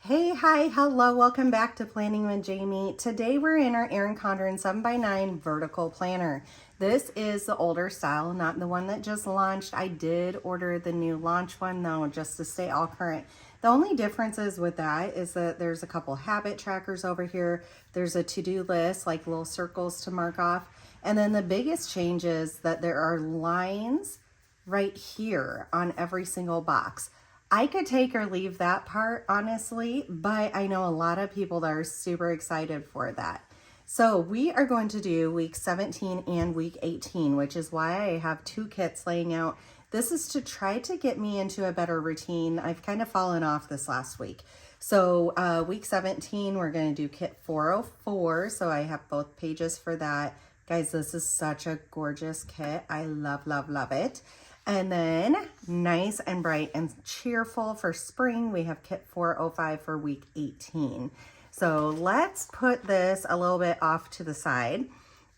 Hey, hi, hello, welcome back to Planning with Jamie. Today we're in our Erin Condren 7x9 vertical planner. This is the older style, not the one that just launched. I did order the new launch one though, just to stay all current. The only differences with that is that there's a couple habit trackers over here. There's a to-do list, like little circles to mark off. And then the biggest change is that there are lines right here on every single box. I could take or leave that part, honestly, but I know a lot of people that are super excited for that. So we are going to do week 17 and week 18, which is why I have two kits laying out. This is to try to get me into a better routine. I've kind of fallen off this last week. So week 17, we're going to do kit 404. So I have both pages for that. Guys, this is such a gorgeous kit. I love, love, love it. And then nice and bright and cheerful for spring, we have kit 405 for week 18. So let's put this a little bit off to the side.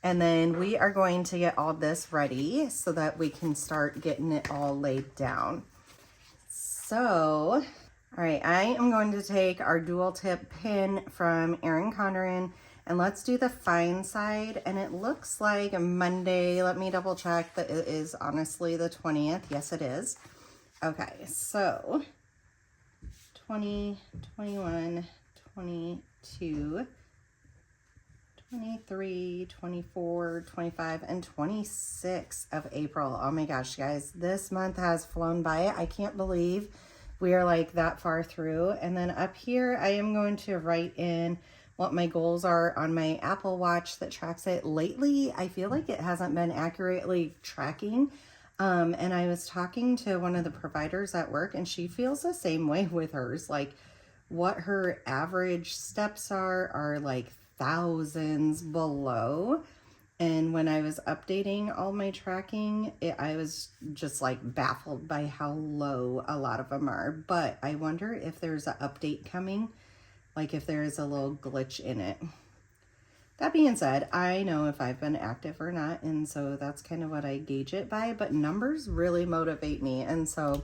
And then we are going to get all this ready so that we can start getting it all laid down. So, all right, I am going to take our dual tip pin from Erin Condren, and let's do the fine side. And it looks like Monday. Let me double check that it is honestly the 20th. Yes, it is. Okay, so 20, 21, 22, 23, 24, 25, and 26 of April. Oh my gosh, guys, this month has flown by. I can't believe we are like that far through. And then up here, I am going to write in what my goals are on my Apple Watch that tracks it. Lately, I feel like it hasn't been accurately tracking. And I was talking to one of the providers at work, and she feels the same way with hers. Like what her average steps are like thousands below. And when I was updating all my tracking, I was just like baffled by how low a lot of them are. But I wonder if there's an update coming, like if there is a little glitch in it. That being said, I know if I've been active or not, and so that's kind of what I gauge it by, but numbers really motivate me, and so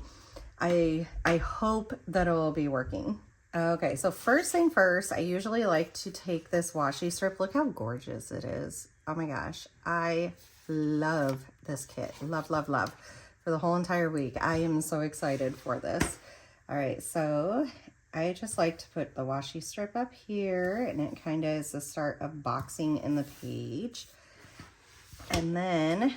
I hope that it will be working. Okay, so first thing first, I usually like to take this washi strip. Look how gorgeous it is. Oh my gosh, I love this kit. Love, love, love. For the whole entire week, I am so excited for this. All right, so I just like to put the washi strip up here, and it kind of is the start of boxing in the page. And then,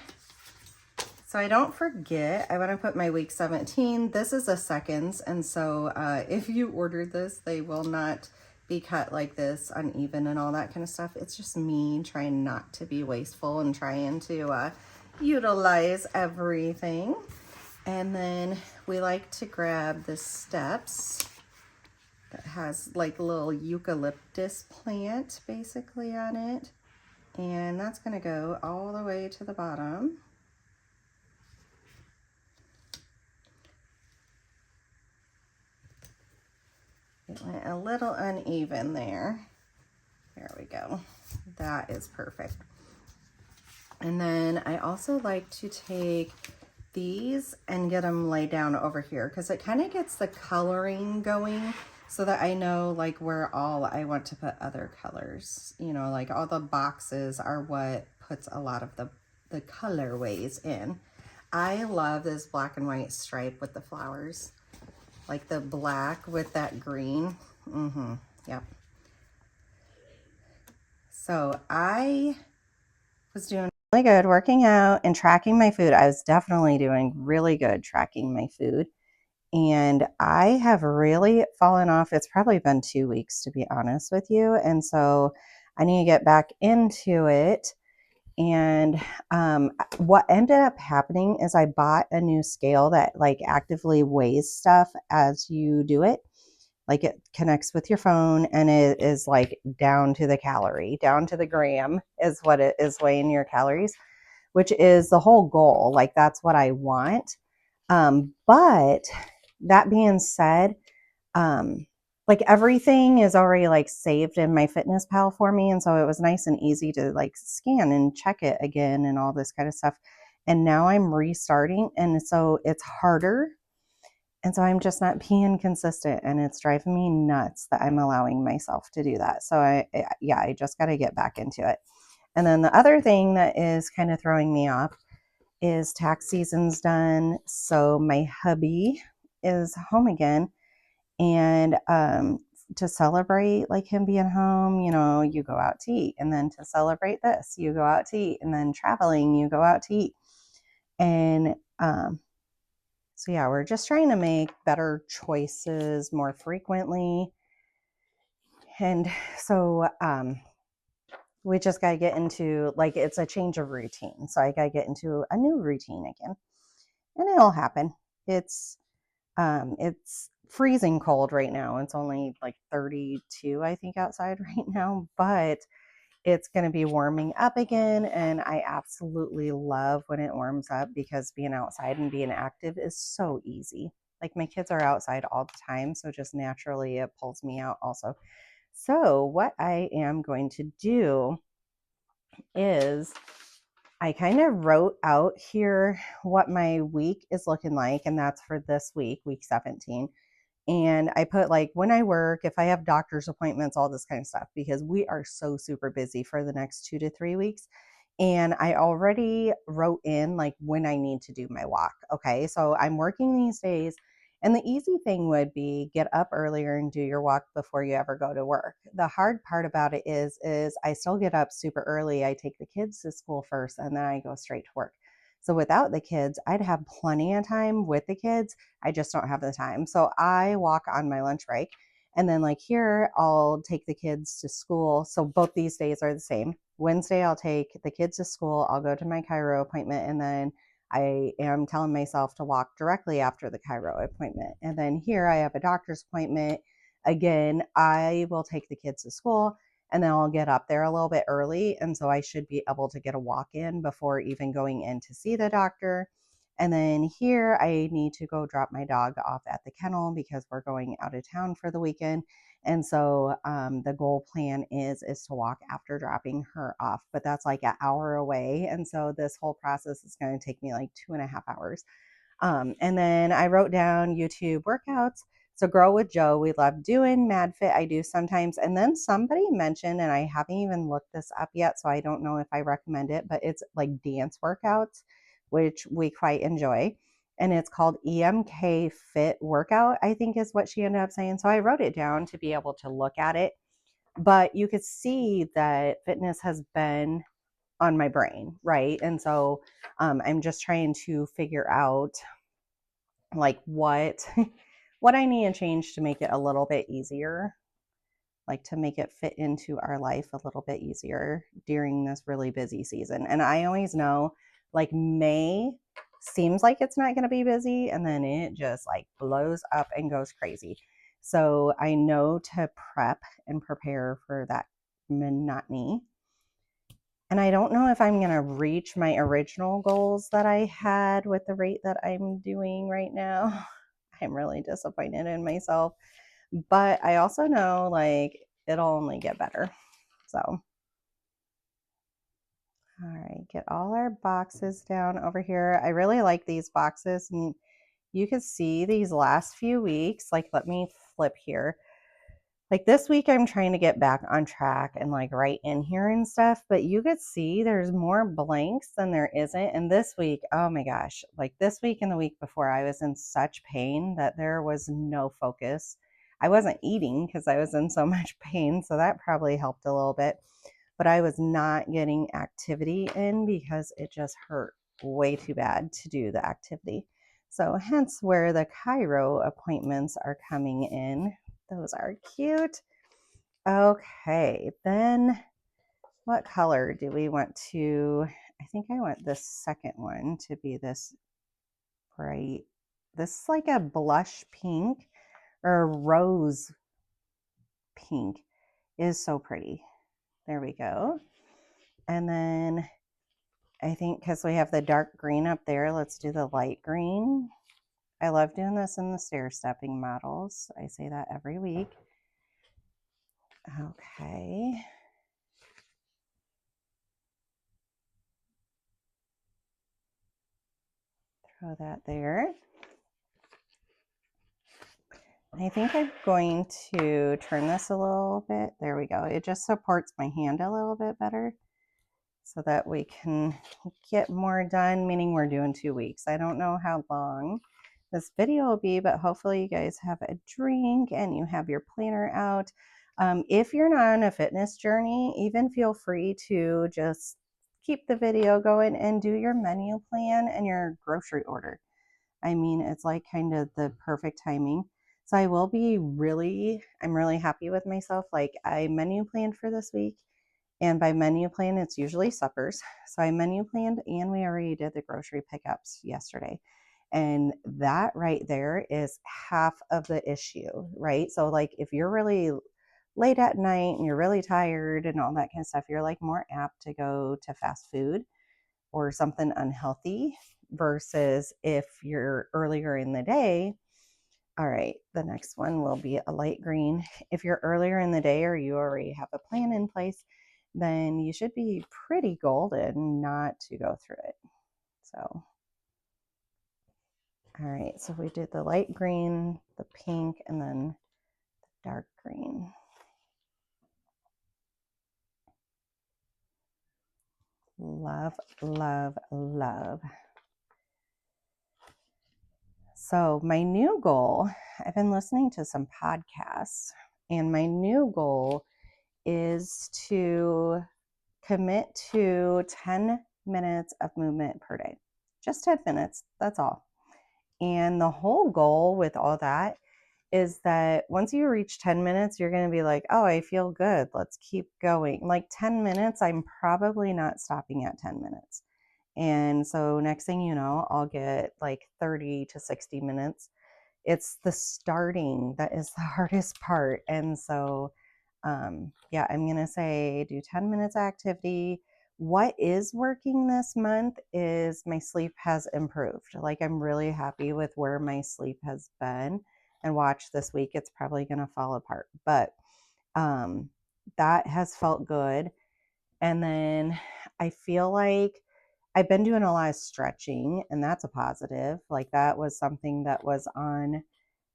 so I don't forget, I want to put my week 17. This is a seconds, and so if you ordered this, they will not be cut like this, uneven and all that kind of stuff. It's just me trying not to be wasteful and trying to utilize everything. And then we like to grab the steps that has like a little eucalyptus plant basically on it. And that's gonna go all the way to the bottom. It went a little uneven there. There we go. That is perfect. And then I also like to take these and get them laid down over here because it kind of gets the coloring going so that I know like where all I want to put other colors. You know, like all the boxes are what puts a lot of the colorways in. I love this black and white stripe with the flowers. Like the black with that green. Yep. So I was doing really good working out and tracking my food. I was definitely doing really good tracking my food. And I have really fallen off. It's probably been 2 weeks, to be honest with you. And so I need to get back into it. And what ended up happening is I bought a new scale that like actively weighs stuff as you do it. Like it connects with your phone and it is like down to the calorie, down to the gram is what it is weighing your calories, which is the whole goal. Like that's what I want. But that being said, like everything is already like saved in my Fitness Pal for me. And so it was nice and easy to like scan and check it again and all this kind of stuff. And now I'm restarting. And so it's harder. And so I'm just not being consistent, and it's driving me nuts that I'm allowing myself to do that. So I just got to get back into it. And then the other thing that is kind of throwing me off is tax season's done. So my hubby is home again. And to celebrate like him being home, you go out to eat. And then to celebrate this, you go out to eat. And then traveling, you go out to eat. And so yeah, we're just trying to make better choices more frequently. And so we just got to get into, like, it's a change of routine. So I got to get into a new routine again. And it'll happen. It's freezing cold right now. It's only like 32, I think, outside right now, but it's going to be warming up again. And I absolutely love when it warms up because being outside and being active is so easy. Like my kids are outside all the time. So just naturally it pulls me out also. So what I am going to do is I kind of wrote out here what my week is looking like. And that's for this week, week 17. And I put like when I work, if I have doctor's appointments, all this kind of stuff, because we are so super busy for the next 2 to 3 weeks. And I already wrote in like when I need to do my walk. Okay. So I'm working these days. And the easy thing would be get up earlier and do your walk before you ever go to work. The hard part about it is I still get up super early. I take the kids to school first and then I go straight to work. So without the kids, I'd have plenty of time with the kids. I just don't have the time. So I walk on my lunch break. And then, like here, I'll take the kids to school. So both these days are the same. Wednesday, I'll take the kids to school. I'll go to my chiro appointment. And then I am telling myself to walk directly after the chiro appointment. And then here, I have a doctor's appointment. Again, I will take the kids to school and then I'll get up there a little bit early. And so I should be able to get a walk in before even going in to see the doctor. And then here I need to go drop my dog off at the kennel because we're going out of town for the weekend. And so the goal plan is to walk after dropping her off, but that's like an hour away. And so this whole process is going to take me like 2.5 hours. And then I wrote down YouTube workouts. So Grow with Joe, we love doing. Mad Fit, I do sometimes. And then somebody mentioned, and I haven't even looked this up yet, so I don't know if I recommend it, but it's like dance workouts, which we quite enjoy. And it's called EMK Fit Workout, I think is what she ended up saying. So I wrote it down to be able to look at it. But you could see that fitness has been on my brain, right? And so I'm just trying to figure out like what I need to change to make it a little bit easier, like to make it fit into our life a little bit easier during this really busy season. And I always know like May seems like it's not going to be busy and then it just like blows up and goes crazy. So I know to prep and prepare for that monotony. And I don't know if I'm going to reach my original goals that I had with the rate that I'm doing right now. I'm really disappointed in myself. But I also know like it'll only get better. So, all right, get all our boxes down over here. I really like these boxes. And you can see these last few weeks. Like, let me flip here. Like this week, I'm trying to get back on track and like write in here and stuff, but you could see there's more blanks than there isn't. And this week, oh my gosh, like this week and the week before, I was in such pain that there was no focus. I wasn't eating because I was in so much pain, so that probably helped a little bit, but I was not getting activity in because it just hurt way too bad to do the activity. So hence where the chiro appointments are coming in. Those are cute. Okay, then what color do we want to? I think I want this second one to be this bright. This is like a blush pink or a rose pink. It is so pretty. There we go. And then I think because we have the dark green up there, let's do the light green. I love doing this in the stair stepping models. I say that every week. Okay. Throw that there. I think I'm going to turn this a little bit. There we go. It just supports my hand a little bit better so that we can get more done, meaning we're doing 2 weeks. I don't know how long this video will be, but hopefully you guys have a drink and you have your planner out. If you're not on a fitness journey, even feel free to just keep the video going and do your menu plan and your grocery order. I mean, it's like kind of the perfect timing. So I'm really happy with myself. Like I menu planned for this week. And by menu plan, it's usually suppers. So I menu planned and we already did the grocery pickups yesterday. And that right there is half of the issue, right? So like if you're really late at night and you're really tired and all that kind of stuff, you're like more apt to go to fast food or something unhealthy versus if you're earlier in the day. All right, the next one will be a light green. If you're earlier in the day or you already have a plan in place, then you should be pretty golden not to go through it. So, all right, so we did the light green, the pink, and then the dark green. Love, love, love. So, my new goal, I've been listening to some podcasts, and my new goal is to commit to 10 minutes of movement per day. Just 10 minutes, that's all. And the whole goal with all that is that once you reach 10 minutes, you're going to be like, oh, I feel good. Let's keep going. Like 10 minutes, I'm probably not stopping at 10 minutes. And so next thing you know, I'll get like 30 to 60 minutes. It's the starting that is the hardest part. And so, yeah, I'm going to say do 10 minutes activity. What is working this month is my sleep has improved. Like I'm really happy with where my sleep has been. And watch this week, it's probably going to fall apart. But that has felt good. And then I feel like I've been doing a lot of stretching, and that's a positive. Like that was something that was on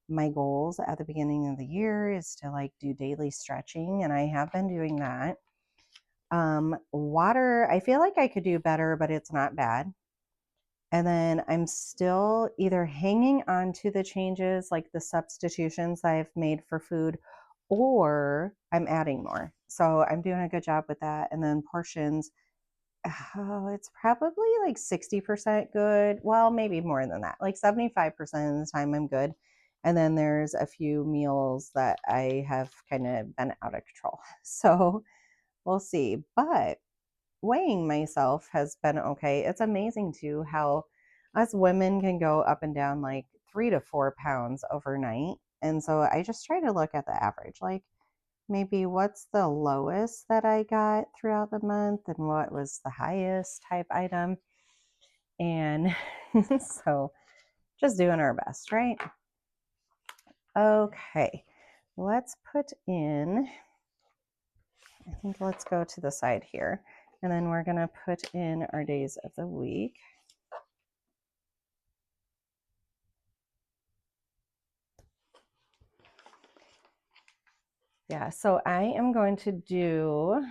my goals at the beginning of the year is to like do daily stretching, and I have been doing that. Water, I feel like I could do better, but it's not bad. And then I'm still either hanging on to the changes, like the substitutions I've made for food, or I'm adding more. So I'm doing a good job with that. And then portions, oh, it's probably like 60% good. Well, maybe more than that. Like 75% of the time I'm good. And then there's a few meals that I have kind of been out of control. So we'll see. But weighing myself has been okay. It's amazing too how us women can go up and down like 3 to 4 pounds overnight. And so I just try to look at the average, like maybe what's the lowest that I got throughout the month and what was the highest type item. And so just doing our best, right? Okay, let's put in, I think let's go to the side here. And then we're going to put in our days of the week. Yeah, so I am going to do,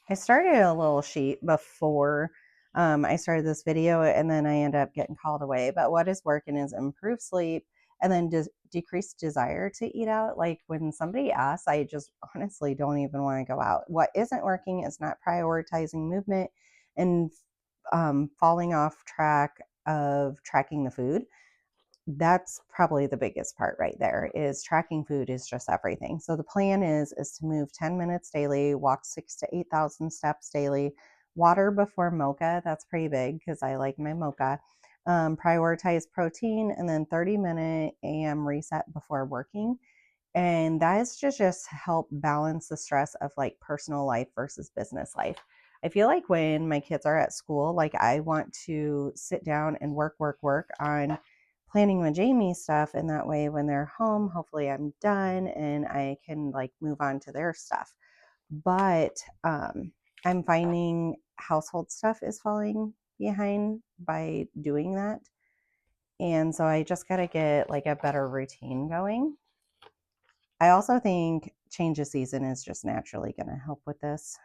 I started a little sheet before I started this video, and then I ended up getting called away. But what is working is improved sleep and then decreased desire to eat out. Like when somebody asks, I just honestly don't even want to go out. What isn't working is not prioritizing movement and falling off track of tracking the food. That's probably the biggest part right there is tracking food is just everything. So the plan is to move 10 minutes daily, walk 6 to 8,000 steps daily, water before mocha. That's pretty big because I like my mocha. Prioritize protein and then 30-minute AM reset before working. And that is just help balance the stress of like personal life versus business life. I feel like when my kids are at school, like I want to sit down and work on planning with Jamie stuff. And that way when they're home, hopefully I'm done and I can like move on to their stuff. But I'm finding household stuff is falling behind by doing that. And so I just got to get like a better routine going. I also think change of season is just naturally going to help with this.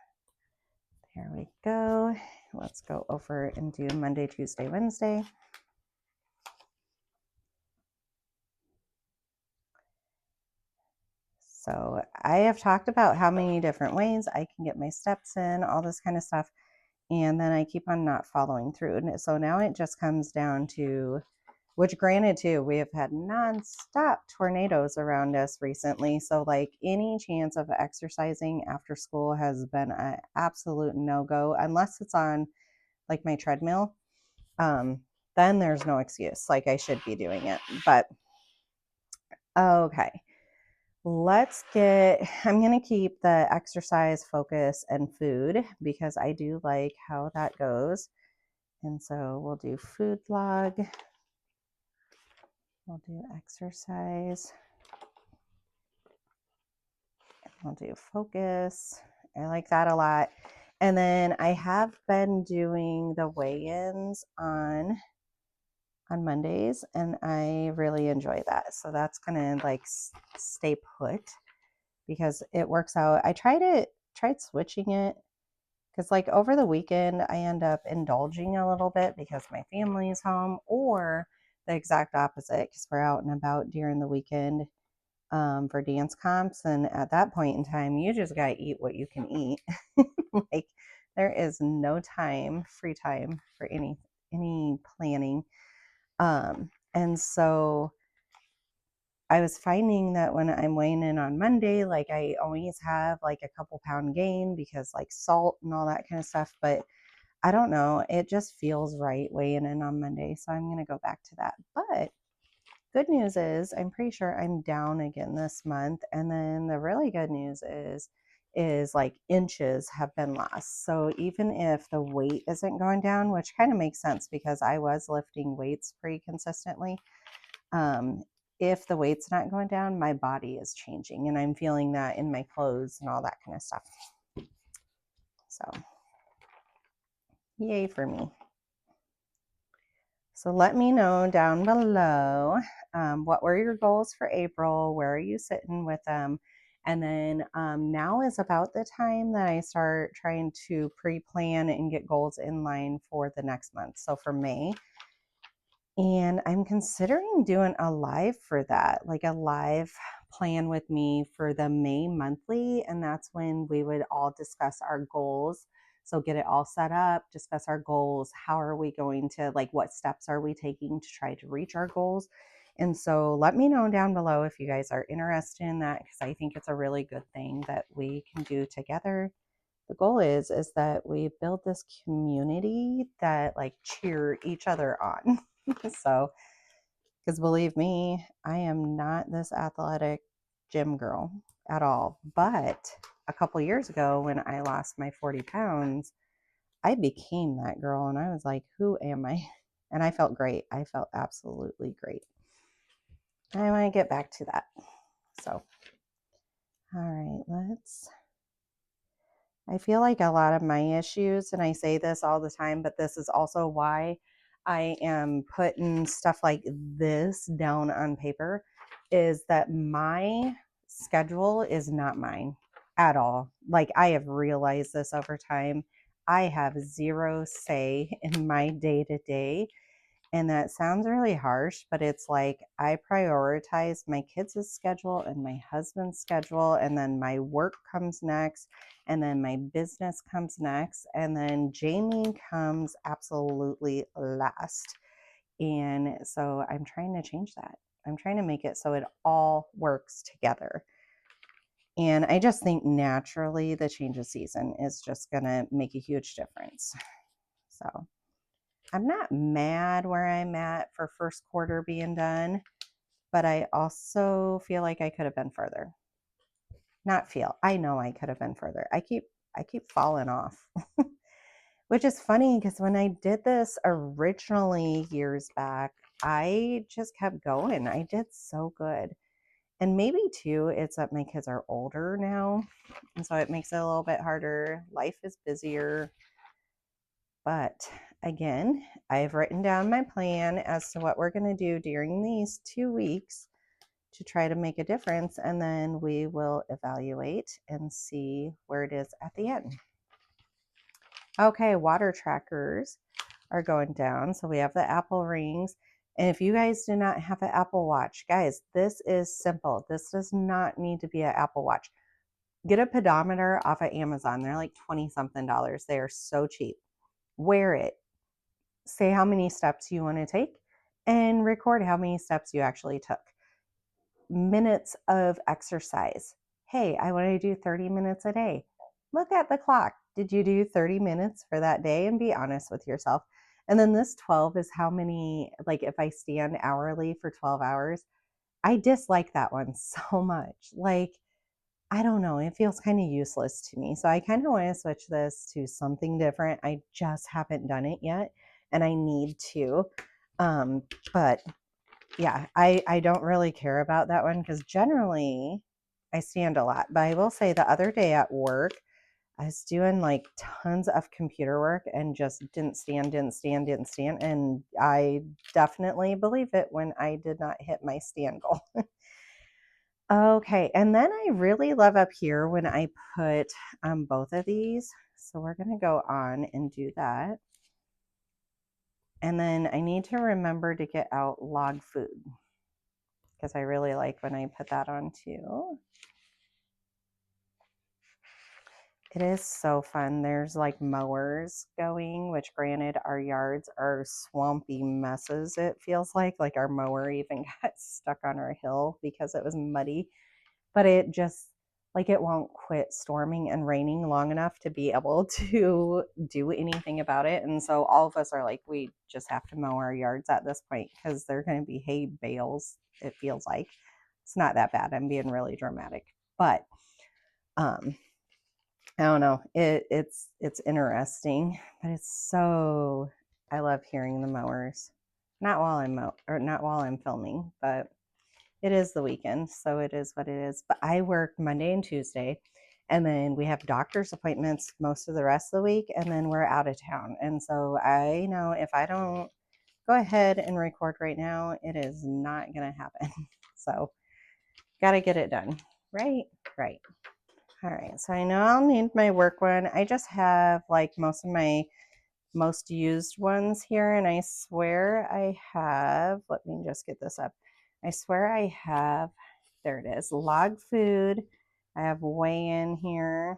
There we go. Let's go over and do Monday, Tuesday, Wednesday. So I have talked about how many different ways I can get my steps in, all this kind of stuff. And then I keep on not following through. And so now it just comes down to, which granted too, we have had nonstop tornadoes around us recently. So like any chance of exercising after school has been an absolute no-go, unless it's on like my treadmill. Then there's no excuse. Like I should be doing it. But okay. I'm going to keep the exercise, focus, and food because I do like how that goes. And so we'll do food log. We'll do exercise. We'll do focus. I like that a lot. And then I have been doing the weigh-ins on Mondays, and I really enjoy that. So that's going to like stay put because it works out. I tried switching it because like over the weekend I end up indulging a little bit because my family is home, or the exact opposite because we're out and about during the weekend for dance comps, and at that point in time you just got to eat what you can eat. Like there is no free time for any planning. And so I was finding that when I'm weighing in on Monday, like I always have like a couple pound gain because like salt and all that kind of stuff. But I don't know, it just feels right weighing in on Monday. So I'm going to go back to that. But good news is I'm pretty sure I'm down again this month. And then the really good news is like inches have been lost. So even if the weight isn't going down, which kind of makes sense because I was lifting weights pretty consistently, if the weight's not going down, my body is changing, and I'm feeling that in my clothes and all that kind of stuff. So yay for me. So let me know down below, what were your goals for April? Where are you sitting with them? And then now is about the time that I start trying to pre-plan and get goals in line for the next month. So for May, and I'm considering doing a live for that, like a live plan with me for the May monthly. And that's when we would all discuss our goals. So get it all set up, discuss our goals. How are we going to, like, what steps are we taking to try to reach our goals? And so let me know down below if you guys are interested in that, because I think it's a really good thing that we can do together. The goal is that we build this community that like cheer each other on. So, because believe me, I am not this athletic gym girl at all. But a couple years ago, when I lost my 40 pounds, I became that girl and I was like, who am I? And I felt great. I felt absolutely great. I want to get back to that. So, all right, I feel like a lot of my issues, and I say this all the time, but this is also why I am putting stuff like this down on paper, is that my schedule is not mine at all. Like I have realized this over time. I have zero say in my day to day. And that sounds really harsh, but it's like I prioritize my kids' schedule and my husband's schedule, and then my work comes next, and then my business comes next, and then Jamie comes absolutely last. And so I'm trying to change that. I'm trying to make it so it all works together. And I just think naturally the change of season is just going to make a huge difference. So I'm not mad where I'm at for first quarter being done, but I also feel like I could have been further. I know I could have been further. I keep falling off. Which is funny because when I did this originally years back, I just kept going. I did so good. And maybe too, it's that my kids are older now. And so it makes it a little bit harder. Life is busier. But again, I've written down my plan as to what we're going to do during these 2 weeks to try to make a difference, and then we will evaluate and see where it is at the end. Okay, water trackers are going down. So we have the Apple rings. And if you guys do not have an Apple Watch, guys, this is simple. This does not need to be an Apple Watch. Get a pedometer off of Amazon. They're like 20 something dollars. They are so cheap. Wear it. Say how many steps you want to take and record how many steps you actually took. Minutes of exercise. Hey, I want to do 30 minutes a day. Look at the clock. Did you do 30 minutes for that day? And be honest with yourself. And then this 12 is how many, like if I stand hourly for 12 hours, I dislike that one so much. Like, I don't know, it feels kind of useless to me. So I kind of want to switch this to something different. I just haven't done it yet, and I need to. But yeah, I don't really care about that one because generally I stand a lot. But I will say the other day at work, I was doing like tons of computer work and just didn't stand. And I definitely believe it when I did not hit my stand goal. Okay, and then I really love up here when I put both of these. So we're going to go on and do that. And then I need to remember to get out log food because I really like when I put that on too. It is so fun. There's like mowers going, which granted our yards are swampy messes. It feels like our mower even got stuck on our hill because it was muddy, but it just like it won't quit storming and raining long enough to be able to do anything about it. And so all of us are like, we just have to mow our yards at this point because they're going to be hay bales. It feels like it's not that bad. I'm being really dramatic, but I don't know. It's interesting, but it's so I love hearing the mowers. Not while I'm filming, but it is the weekend, so it is what it is. But I work Monday and Tuesday, and then we have doctor's appointments most of the rest of the week, and then we're out of town. And so I know if I don't go ahead and record right now, it is not gonna happen. So gotta get it done. Right. All right, so I know I'll need my work one. I just have like most of my most used ones here, and I swear I have, let me just get this up. I swear I have, there it is, log food. I have weigh in here,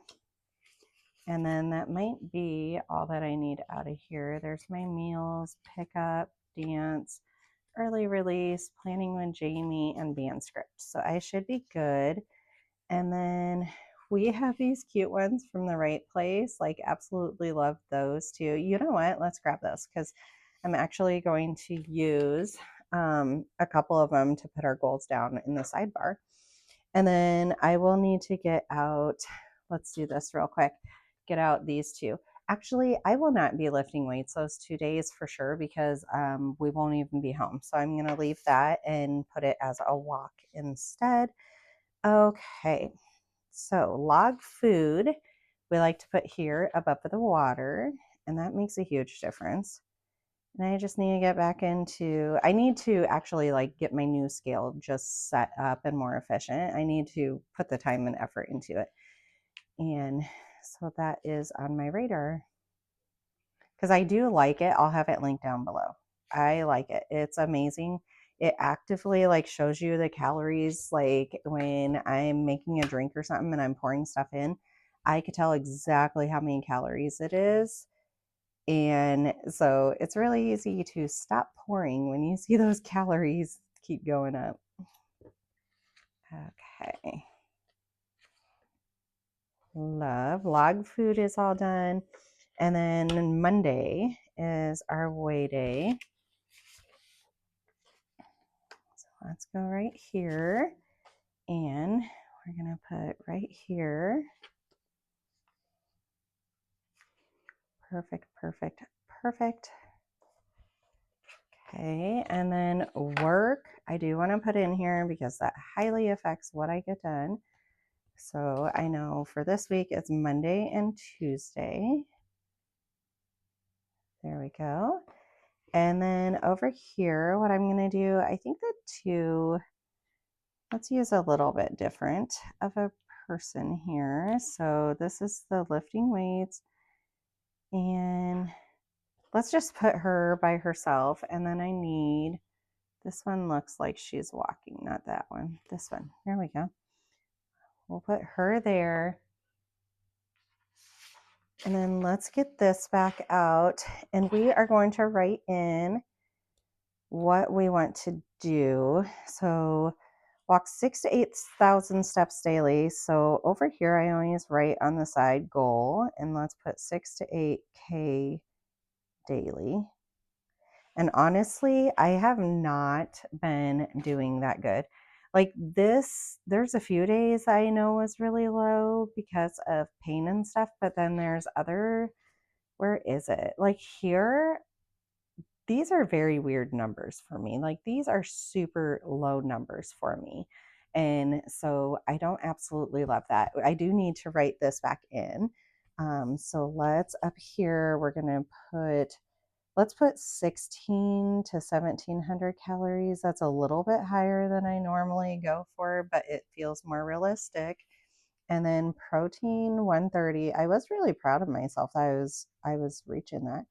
and then that might be all that I need out of here. There's my meals, pickup, dance, early release, planning with Jamie, and band script. So I should be good. And then we have these cute ones from the right place. Like, absolutely love those too. You know what? Let's grab this because I'm actually going to use a couple of them to put our goals down in the sidebar. And then I will need to get out, let's do this real quick, get out these two. Actually, I will not be lifting weights those 2 days for sure because we won't even be home. So I'm going to leave that and put it as a walk instead. Okay. So log food, we like to put here above the water, and that makes a huge difference. And I just need to get back into, I need to actually like get my new scale just set up and more efficient. I need to put the time and effort into it. And so that is on my radar because I do like it. I'll have it linked down below. I like it. It's amazing. It actively like shows you the calories. Like when I'm making a drink or something and I'm pouring stuff in, I could tell exactly how many calories it is. And so it's really easy to stop pouring when you see those calories keep going up. Okay. Log food is all done. And then Monday is our weigh day. So let's go right here. And we're going to put right here. Perfect. Okay, and then work, I do want to put in here because that highly affects what I get done. So I know for this week it's Monday and Tuesday. There we go. And then over here, what I'm going to do, I think the two let's use a little bit different of a person here. So this is the lifting weights, and let's just put her by herself. And then I need, this one looks like she's walking, not that one, this one. There we go. We'll put her there. And then let's get this back out. And we are going to write in what we want to do. So walk 6,000 to 8,000 steps daily. So over here, I always write on the side goal, and let's put 6 to 8K daily. And honestly, I have not been doing that good. Like this, there's a few days I know was really low because of pain and stuff, but then there's other, where is it? Like here, these are very weird numbers for me. Like these are super low numbers for me. And so I don't absolutely love that. I do need to write this back in. So let's up here, we're going to put, let's put 16 to 1700 calories. That's a little bit higher than I normally go for, but it feels more realistic. And then protein 130. I was really proud of myself. I was reaching that.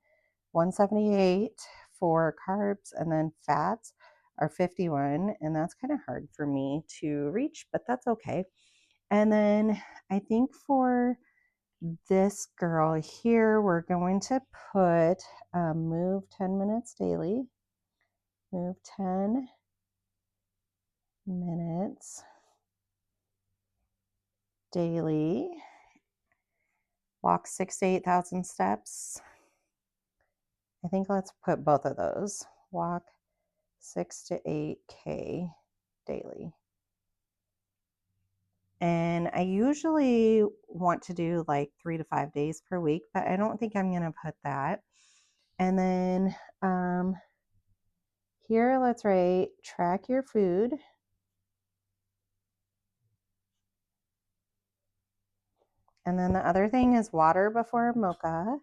178 for carbs, and then fats are 51, and that's kind of hard for me to reach, but that's okay. And then I think for this girl here, we're going to put move 10 minutes daily. Move 10 minutes daily. Walk 6,000 to 8,000 steps. I think let's put both of those. Walk 6 to 8K daily. And I usually want to do like 3 to 5 days per week, but I don't think I'm going to put that. And then here, let's write track your food. And then the other thing is water before mocha.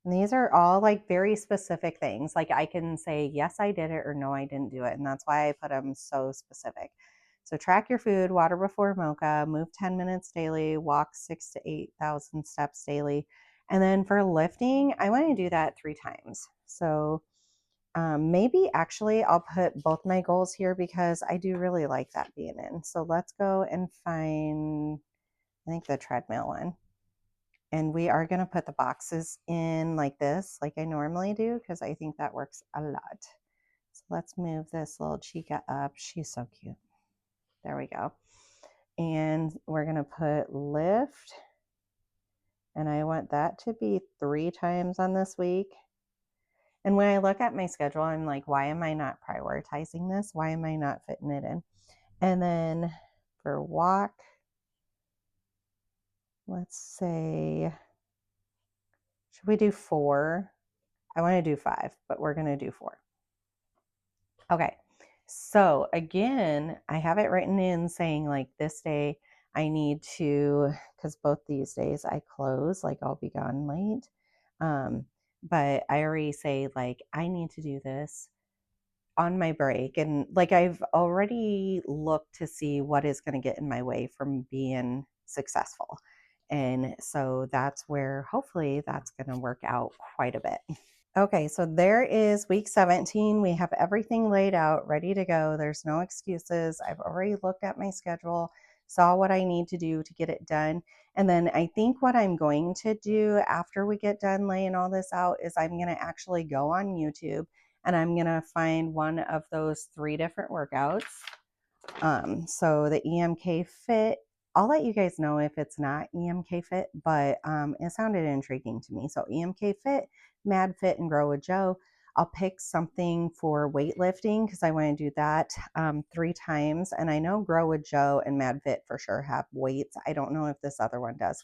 And these are all like very specific things. Like I can say, yes, I did it, or no, I didn't do it. And that's why I put them so specific. So track your food, water before mocha, move 10 minutes daily, walk 6,000 to 8,000 steps daily. And then for lifting, I want to do that 3 times. So maybe actually I'll put both my goals here because I do really like that being in. So let's go and find, I think, the treadmill one. And we are going to put the boxes in like this, like I normally do, because I think that works a lot. So let's move this little chica up. She's so cute. There we go. And we're going to put lift. And I want that to be 3 times on this week. And when I look at my schedule, I'm like, why am I not prioritizing this? Why am I not fitting it in? And then for walk, let's say, should we do 4? I want to do 5, but we're going to do 4. Okay. So again, I have it written in saying like this day I need to, because both these days I close, like I'll be gone late. But I already say like I need to do this on my break. And like I've already looked to see what is going to get in my way from being successful. And so that's where hopefully that's going to work out quite a bit. Okay, so there is week 17. We have everything laid out, ready to go. There's no excuses. I've already looked at my schedule, saw what I need to do to get it done. And then I think what I'm going to do after we get done laying all this out is I'm going to actually go on YouTube and I'm going to find one of those 3 different workouts. So the EMK Fit, I'll let you guys know if it's not EMK Fit, but it sounded intriguing to me. So EMK Fit, Mad Fit, and Grow with Joe. I'll pick something for weightlifting because I want to do that 3 times. And I know Grow with Joe and Mad Fit for sure have weights. I don't know if this other one does,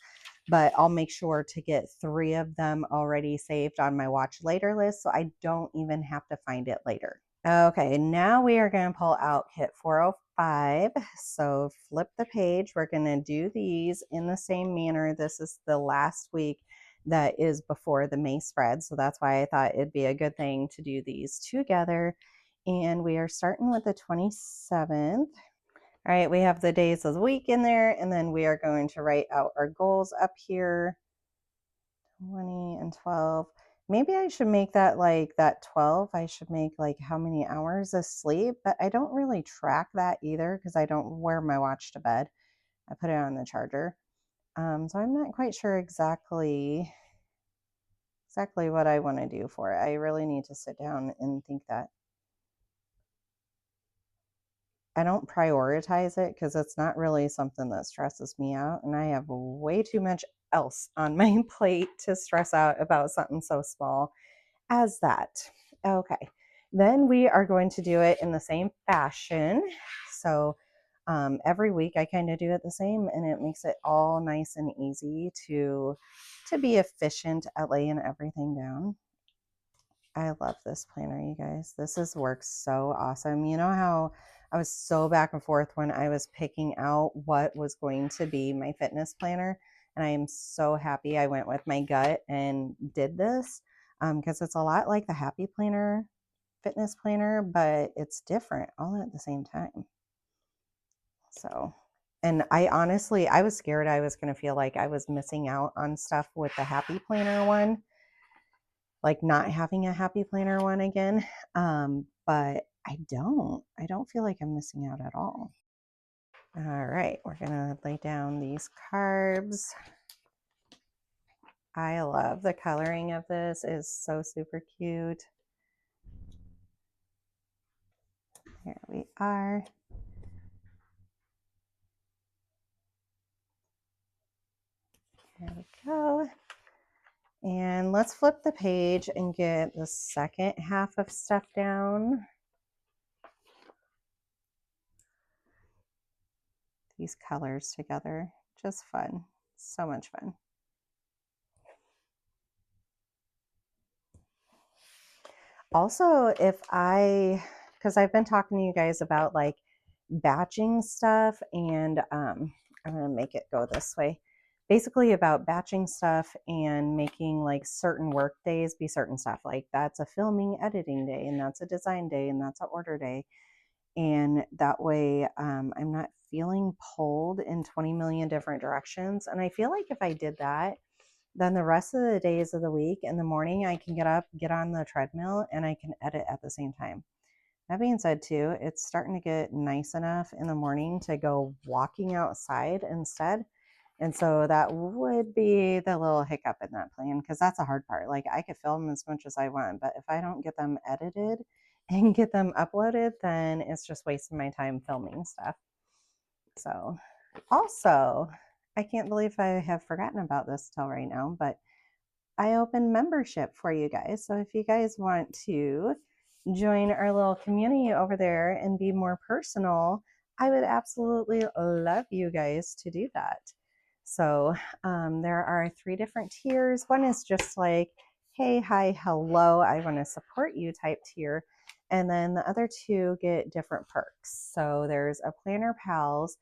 but I'll make sure to get 3 of them already saved on my watch later list so I don't even have to find it later. Okay, now we are going to pull out kit 405. So flip the page. We're going to do these in the same manner. This is the last week. that is before the May spread. So that's why I thought it'd be a good thing to do these together. And we are starting with the 27th. All right, we have the days of the week in there, and then we are going to write out our goals up here. 20 and 12. Maybe I should make that like that 12. I should make like how many hours of sleep, but I don't really track that either because I don't wear my watch to bed. I put it on the charger. So I'm not quite sure exactly what I want to do for it. I really need to sit down and think that. I don't prioritize it because it's not really something that stresses me out, and I have way too much else on my plate to stress out about something so small as that. Okay, then we are going to do it in the same fashion. So every week I kind of do it the same, and it makes it all nice and easy to be efficient at laying everything down. I love this planner, you guys. This has worked so awesome. You know how I was so back and forth when I was picking out what was going to be my fitness planner, and I am so happy I went with my gut and did this because it's a lot like the Happy Planner fitness planner, but it's different all at the same time. So, and I was scared I was going to feel like I was missing out on stuff with the Happy Planner one, like not having a Happy Planner one again. But I don't feel like I'm missing out at all. All right, we're gonna lay down these carbs. I love the coloring of this. It's so super cute. Here we are. There we go. And let's flip the page and get the second half of stuff down. These colors together, just fun. So much fun. Also, because I've been talking to you guys about like batching stuff, and I'm going to make it go this way. Basically, about batching stuff and making like certain work days be certain stuff. Like that's a filming editing day, and that's a design day, and that's an order day. And that way, I'm not feeling pulled in 20 million different directions. And I feel like if I did that, then the rest of the days of the week in the morning, I can get up, get on the treadmill, and I can edit at the same time. That being said, too, it's starting to get nice enough in the morning to go walking outside instead. And so that would be the little hiccup in that plan, because that's a hard part. Like I could film as much as I want, but if I don't get them edited and get them uploaded, then it's just wasting my time filming stuff. So also, I can't believe I have forgotten about this till right now, but I opened membership for you guys. So if you guys want to join our little community over there and be more personal, I would absolutely love you guys to do that. So there are 3 different tiers. One is just like, hey, hi, hello, I want to support you type tier. And then the other 2 get different perks. So there's a Planner Pals,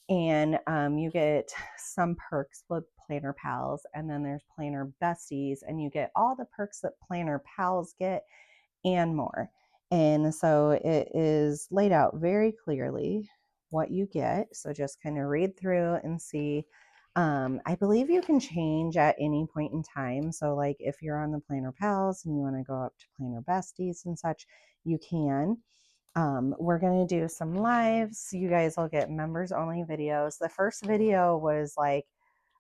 and you get some perks with Planner Pals, and then there's Planner Besties, and you get all the perks that Planner Pals get and more. And so it is laid out very clearly what you get. So just kind of read through and see. I believe you can change at any point in time. So like if you're on the Planner Pals and you want to go up to Planner Besties and such, you can. We're going to do some lives. You guys will get members only videos. The first video was like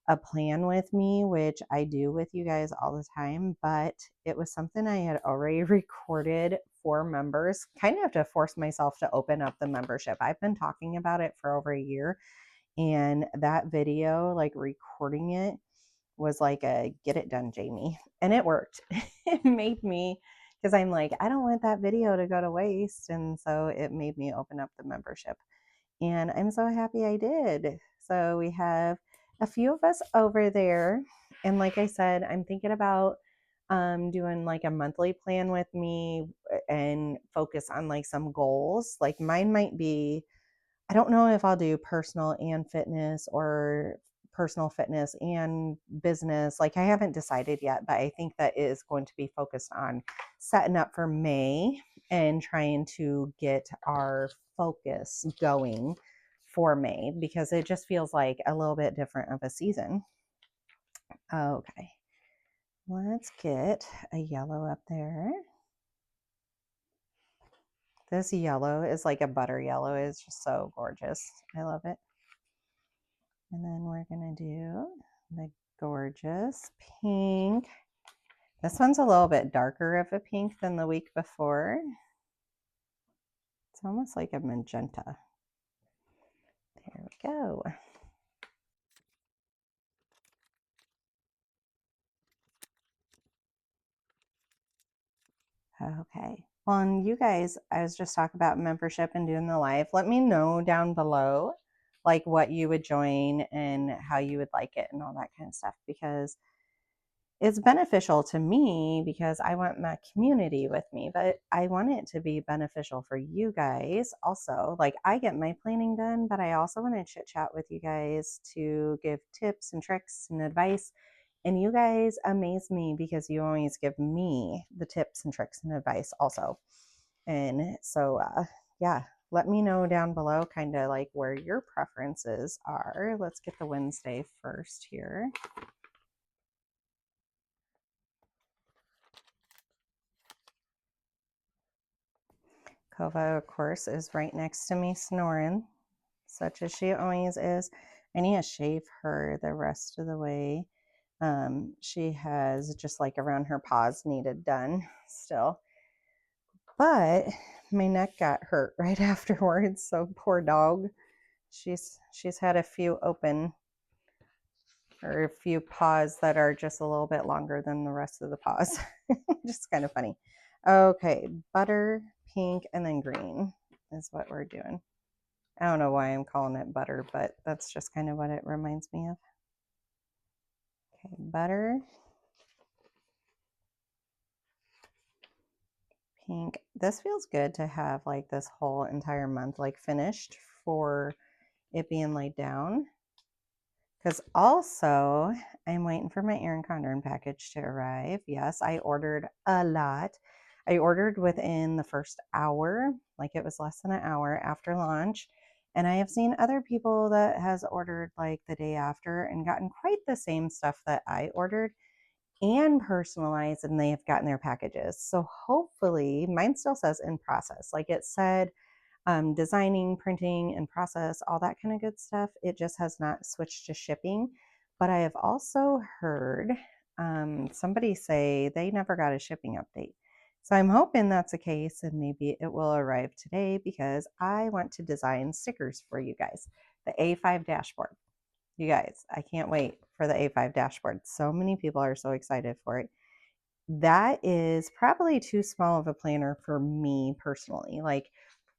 a plan with me, which I do with you guys all the time, but it was something I had already recorded for members, kind of to force myself to open up the membership. I've been talking about it for over a year, and that video, like recording it, was like a get it done, Jamie. And it worked. It made me, because I'm like, I don't want that video to go to waste. And so it made me open up the membership. And I'm so happy I did. So we have a few of us over there. And like I said, I'm thinking about doing like a monthly plan with me and focus on like some goals. Like mine might be, I don't know if I'll do personal and fitness or personal fitness and business. Like I haven't decided yet, but I think that is going to be focused on setting up for May and trying to get our focus going for May, because it just feels like a little bit different of a season. Okay, let's get a yellow up there. This yellow is like a butter yellow. It's just so gorgeous. I love it. And then we're going to do the gorgeous pink. This one's a little bit darker of a pink than the week before. It's almost like a magenta. There we go. Okay. Well, and you guys, I was just talking about membership and doing the live. Let me know down below, like what you would join and how you would like it and all that kind of stuff, because it's beneficial to me because I want my community with me, but I want it to be beneficial for you guys also. Like I get my planning done, but I also want to chit chat with you guys to give tips and tricks and advice. And you guys amaze me because you always give me the tips and tricks and advice also. And so, yeah, let me know down below kind of like where your preferences are. Let's get the Wednesday first here. Kova, of course, is right next to me snoring, such as she always is. I need to shave her the rest of the way. She has just like around her paws needed done still. But my neck got hurt right afterwards, so poor dog. She's had a few open, or a few paws that are just a little bit longer than the rest of the paws. Just kind of funny. Okay, butter, pink, and then green is what we're doing. I don't know why I'm calling it butter, but that's just kind of what it reminds me of. Okay, butter, pink. This feels good to have like this whole entire month like finished for it being laid down. Because also, I'm waiting for my Erin Condren package to arrive. Yes, I ordered a lot. I ordered within the first hour, like it was less than an hour after launch. And I have seen other people that has ordered like the day after and gotten quite the same stuff that I ordered and personalized, and they have gotten their packages. So hopefully, mine still says in process. Like it said, designing, printing, and process, all that kind of good stuff. It just has not switched to shipping. But I have also heard somebody say they never got a shipping update. So I'm hoping that's the case and maybe it will arrive today because I want to design stickers for you guys. The A5 dashboard. You guys, I can't wait for the A5 dashboard. So many people are so excited for it. That is probably too small of a planner for me personally. Like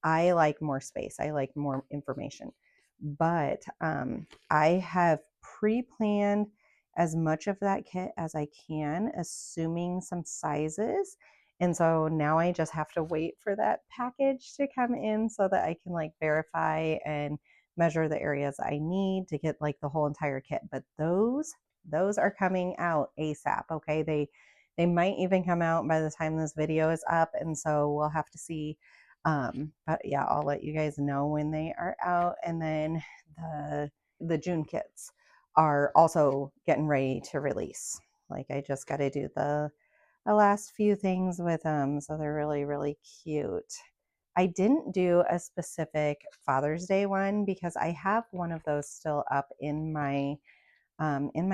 I like more space. I like more information. But I have pre-planned as much of that kit as I can, assuming some sizes. And so now I just have to wait for that package to come in so that I can like verify and measure the areas I need to get like the whole entire kit. But those are coming out ASAP. Okay. They might even come out by the time this video is up. And so we'll have to see. But yeah, I'll let you guys know when they are out. And then the June kits are also getting ready to release. Like I just got to do the last few things with them. So they're really, really cute. I didn't do a specific Father's Day one because I have one of those still up in my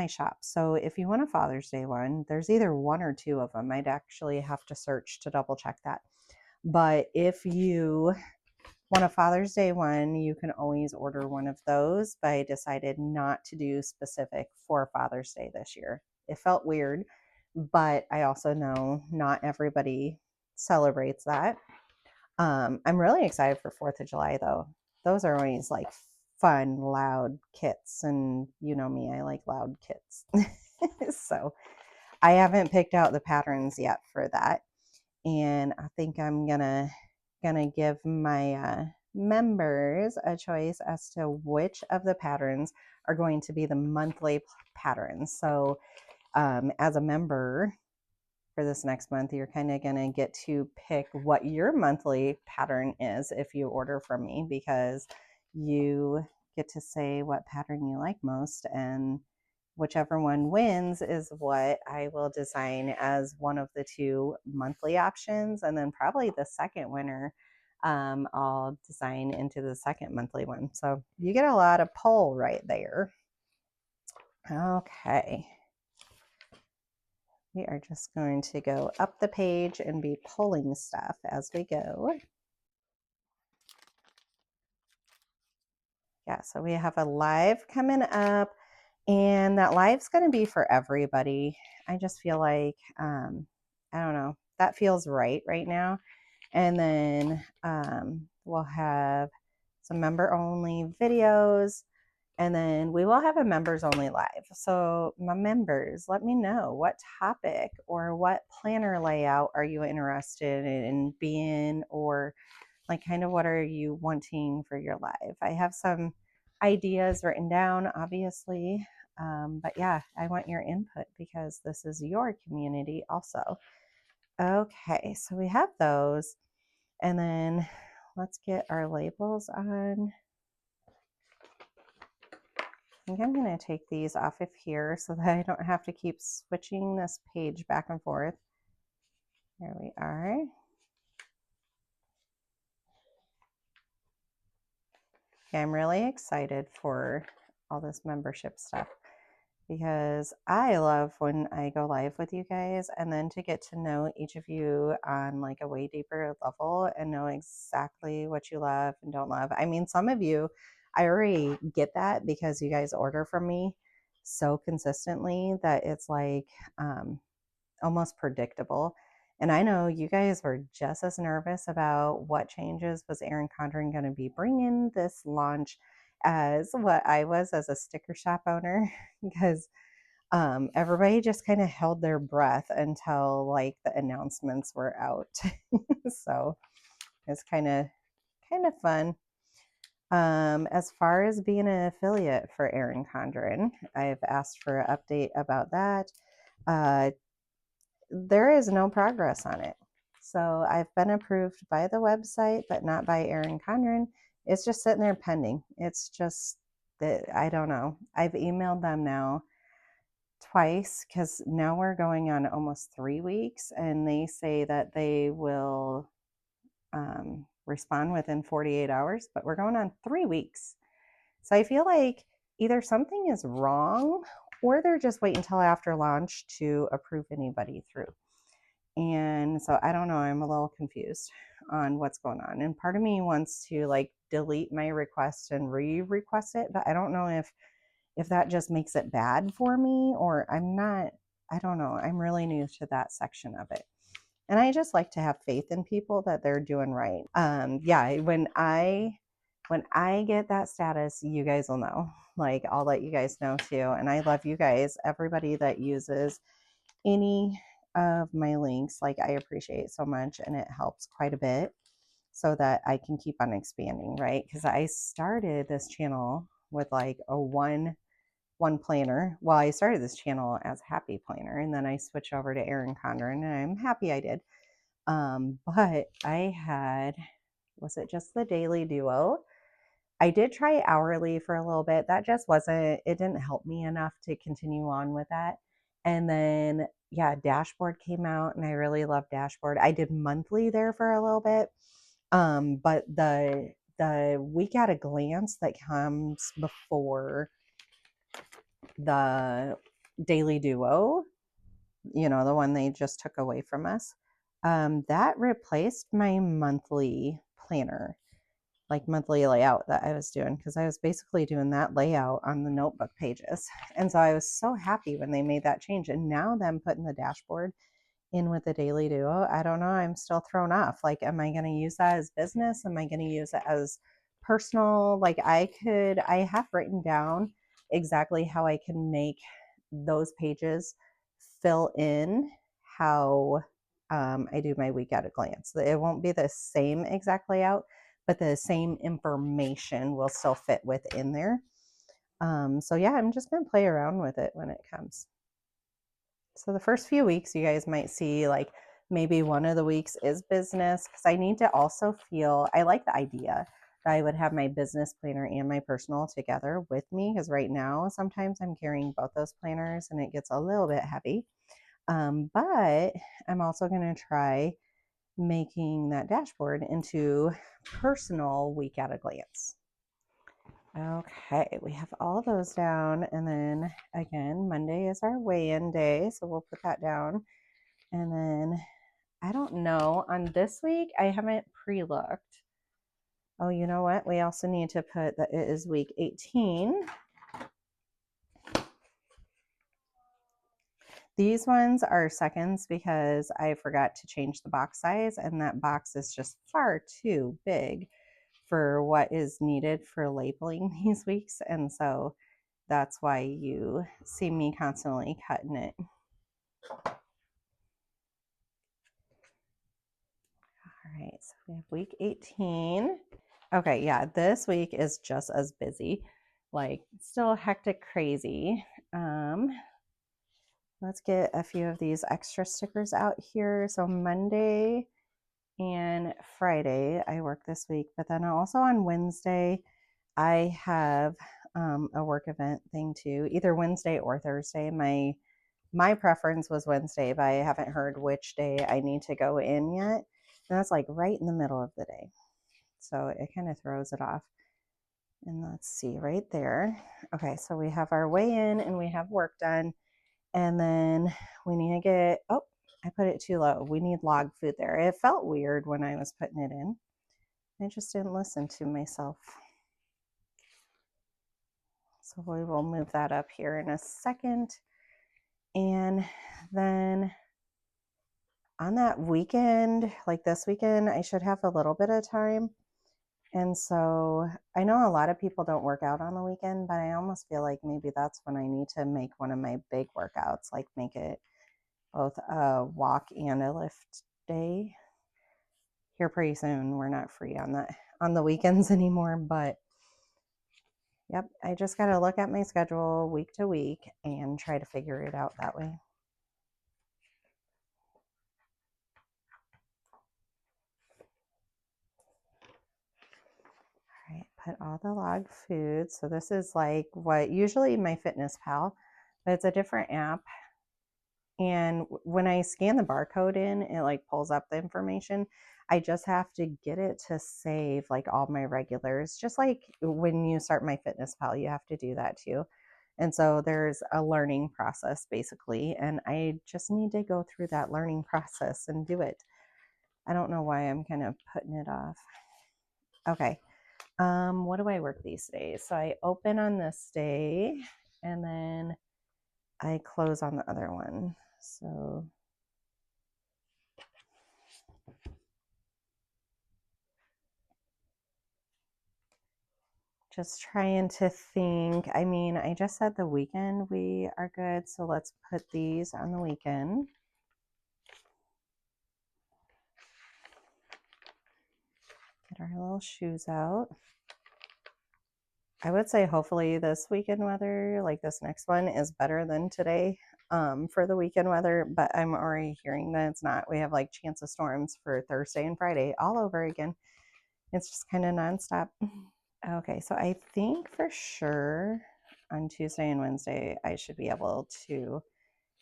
shop. So if you want a Father's Day one, there's either one or two of them. I'd actually have to search to double check that. But if you want a Father's Day one, you can always order one of those. But I decided not to do specific for Father's Day this year. It felt weird, but I also know not everybody celebrates that. I'm really excited for 4th of July though. Those are always like fun, loud kits. And you know me, I like loud kits. So I haven't picked out the patterns yet for that. And I think I'm gonna give my members a choice as to which of the patterns are going to be the monthly patterns. So as a member for this next month, you're kind of going to get to pick what your monthly pattern is if you order from me, because you get to say what pattern you like most, and whichever one wins is what I will design as one of the two monthly options. And then probably the second winner, I'll design into the second monthly one. So you get a lot of pull right there. Okay. We are just going to go up the page and be pulling stuff as we go. Yeah, so we have a live coming up, and that live's going to be for everybody. I just feel like, I don't know, that feels right now. And then we'll have some member only videos, and then we will have a members only live. So my members, let me know what topic or what planner layout are you interested in being, or like kind of what are you wanting for your live. I have some ideas written down, obviously. But yeah, I want your input because this is your community also. Okay, so we have those. And then let's get our labels on. I think I'm going to take these off of here so that I don't have to keep switching this page back and forth. There we are. Okay, I'm really excited for all this membership stuff because I love when I go live with you guys, and then to get to know each of you on like a way deeper level and know exactly what you love and don't love. I mean, some of you, I already get that because you guys order from me so consistently that it's like almost predictable. And I know you guys were just as nervous about what changes was Erin Condren going to be bringing this launch as what I was as a sticker shop owner, because everybody just kind of held their breath until like the announcements were out. So it's kind of fun. As far as being an affiliate for Erin Condren, I've asked for an update about that. There is no progress on it. So I've been approved by the website, but not by Erin Condren. It's just sitting there pending. It's just that I don't know. I've emailed them now twice because now we're going on almost 3 weeks, and they say that they will respond within 48 hours, but we're going on 3 weeks. So I feel like either something is wrong or they're just waiting until after launch to approve anybody through. And so I don't know, I'm a little confused on what's going on. And part of me wants to like delete my request and re-request it, but I don't know if that just makes it bad for me, or I don't know. I'm really new to that section of it. And I just like to have faith in people that they're doing right. Yeah, when I get that status, you guys will know. Like, I'll let you guys know too. And I love you guys, everybody that uses any of my links. Like, I appreciate so much, and it helps quite a bit so that I can keep on expanding, right? Because I started this channel with like a one planner. Well, I started this channel as Happy Planner, and then I switched over to Erin Condren, and I'm happy I did. But I had, was it just the Daily Duo? I did try hourly for a little bit. That just wasn't, it didn't help me enough to continue on with that. And then, yeah, Dashboard came out, and I really love Dashboard. I did monthly there for a little bit. But the week at a glance that comes before the Daily Duo, you know, the one they just took away from us, that replaced my monthly planner, like monthly layout that I was doing, because I was basically doing that layout on the notebook pages. And so I was so happy when they made that change. And now them putting the dashboard in with the Daily Duo, I don't know, I'm still thrown off. Like, am I going to use that as business? Am I going to use it as personal? Like, I have written down exactly how I can make those pages fill in how I do my week at a glance. It won't be the same exact layout, but the same information will still fit within there. So yeah, I'm just going to play around with it when it comes. So the first few weeks, you guys might see like maybe one of the weeks is business, because I need to also feel, I like the idea that I would have my business planner and my personal together with me, because right now sometimes I'm carrying both those planners and it gets a little bit heavy. But I'm also going to try making that dashboard into personal week at a glance. Okay, we have all those down. And then again, Monday is our weigh-in day. So we'll put that down. And then I don't know, on this week, I haven't pre-looked. Oh, you know what? We also need to put that it is week 18. These ones are seconds because I forgot to change the box size, and that box is just far too big for what is needed for labeling these weeks. And so that's why you see me constantly cutting it. All right, so we have week 18. Okay, yeah, this week is just as busy, like still hectic, crazy. Let's get a few of these extra stickers out here. So Monday and Friday I work this week, but then also on Wednesday I have a work event thing too, either Wednesday or Thursday. My preference was Wednesday, but I haven't heard which day I need to go in yet. And that's like right in the middle of the day. So it kind of throws it off. And let's see right there. Okay, so we have our weigh in and we have work done. And then we need to get, oh, I put it too low. We need log food there. It felt weird when I was putting it in. I just didn't listen to myself. So we will move that up here in a second. And then on that weekend, like this weekend, I should have a little bit of time. And so I know a lot of people don't work out on the weekend, but I almost feel like maybe that's when I need to make one of my big workouts, like make it both a walk and a lift day. Here pretty soon, we're not free on the weekends anymore, but yep, I just got to look at my schedule week to week and try to figure it out that way. All right, put all the log foods. So this is like what usually my Fitness Pal, but it's a different app. And when I scan the barcode in, it like pulls up the information. I just have to get it to save like all my regulars. Just like when you start my Fitness Pal, you have to do that too. And so there's a learning process basically. And I just need to go through that learning process and do it. I don't know why I'm kind of putting it off. Okay. What do I work these days? So I open on this day and then I close on the other one. So just trying to think. I mean, I just said the weekend we are good. So let's put these on the weekend. Get our little shoes out. I would say hopefully this weekend weather, like this next one, is better than today for the weekend weather, but I'm already hearing that it's not. We have like chance of storms for Thursday and Friday all over again. It's just kind of nonstop. Okay, so I think for sure on Tuesday and Wednesday, I should be able to,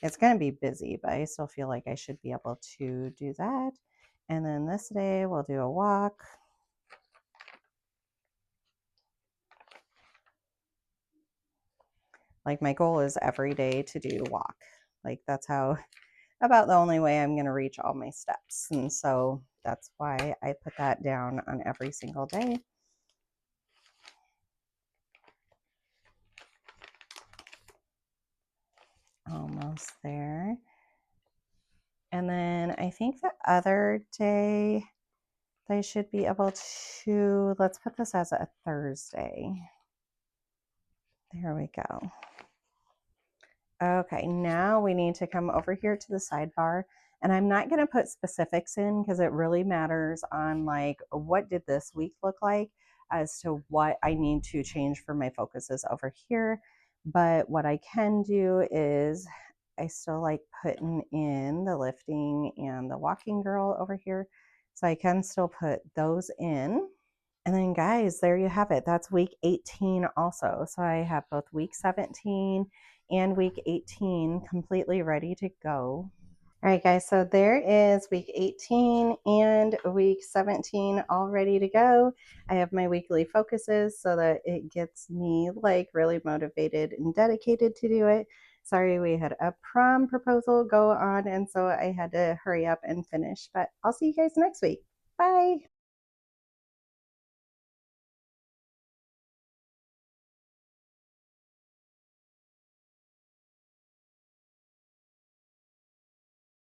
it's going to be busy, but I still feel like I should be able to do that. And then this day we'll do a walk. Like my goal is every day to do walk. Like that's how, about the only way I'm going to reach all my steps. And so that's why I put that down on every single day. Almost there. And then I think the other day I should be able to, let's put this as a Thursday. There we go. Okay, now we need to come over here to the sidebar And I'm not going to put specifics in because it really matters on like what did this week look like as to what I need to change for my focuses over here. But what I can do is I still like putting in the lifting and the walking girl over here. So I can still put those in. And then, guys, there you have it. That's week 18 also. So I have both week 17 and week 18 completely ready to go. All right, guys, so there is week 18 and week 17 all ready to go. I have my weekly focuses so that it gets me like really motivated and dedicated to do it. Sorry, we had a prom proposal go on, and so I had to hurry up and finish, but I'll see you guys next week. Bye.